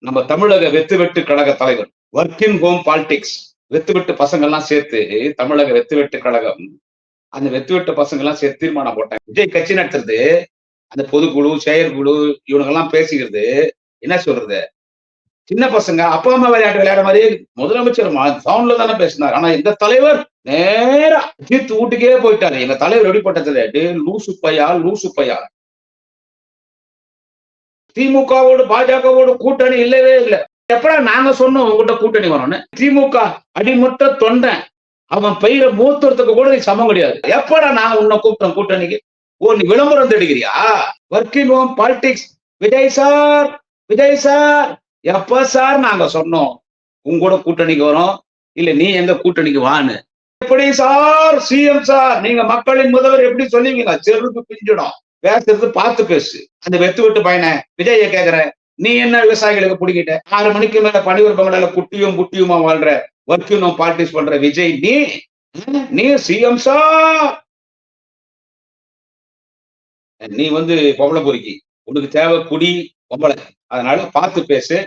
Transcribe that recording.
நம்ம தமிழக வெத்து வெட்டு கழக தலைவர், ஒர்க்கிங் ஹோம் பாலிடிக்ஸ், வெத்து வெட்டு பசங்க எல்லாம் சேர்த்து தமிழக வெத்து வெட்டு கழகம், அந்த வெத்து வெட்டு பசங்க எல்லாம் சேர்த்து தீர்மானம் போட்டாங்க. விஜய் கட்சி நடத்துறது, அந்த பொதுக்குழு, செயற்குழு இவனுங்க எல்லாம் பேசிக்கிறது என்ன சொல்றது? சின்ன பசங்க அப்பா அம்மா விளையாட்டு விளையாட மாதிரி முதலமைச்சர் சவுண்ட்ல தானே பேசினார். ஆனா இந்த தலைவர் நேரா தீர்த்து வீட்டுக்கே போயிட்டாரு. எங்க தலைவர் எப்படிப்பட்டது? டே லூசு பையா, லூசு பையா. திமுகவோடு பாஜகவோடு கூட்டணி இல்லவே இல்லை. எப்படா நாங்க சொன்னோம் உங்ககிட்ட கூட்டணி வரணும்னு? திமுக அடிமட்ட தொண்டை அவன் பயிர மூத்துறதுக்கு கூட நீ சமம் கிடையாது. எப்படா நாங்க உன்னை கூப்பிட்டோம் கூட்டணிக்கு? ஓ, நீ விளம்பரம் தேடுகிறியா? Working home politics. Vijay sir, Vijay sir, எப்ப சார் நாங்க சொன்னோம் உங்களோட கூட்டணிக்கு வரோம், இல்ல நீ எங்க கூட்டணிக்கு வான்னு? எப்படி சார் சிஎம் சார், நீங்க மக்களின் முதல்வர் எப்படி சொன்னீங்க? செருப்பு பிஞ்சிடும். பேசுறது பார்த்து பேசு. அந்த வெத்து விட்டு பையனை விஜய கேக்குற, நீ என்ன விவசாயிகளுக்கு பிடிக்கிட்ட? 6 மணிக்கு மேல பணிவர் பங்களால குட்டியும் குட்டியுமா வாழ்ற, ஒர்க்கிங் ஹோம் பாலிடிக்ஸ் பண்ற விஜய் நீ சிஎம் சார். நீ பொம்பளை பொறுக்கி, உனக்கு தேவை குடி பொம்பளை, அதனால பார்த்து பேசு.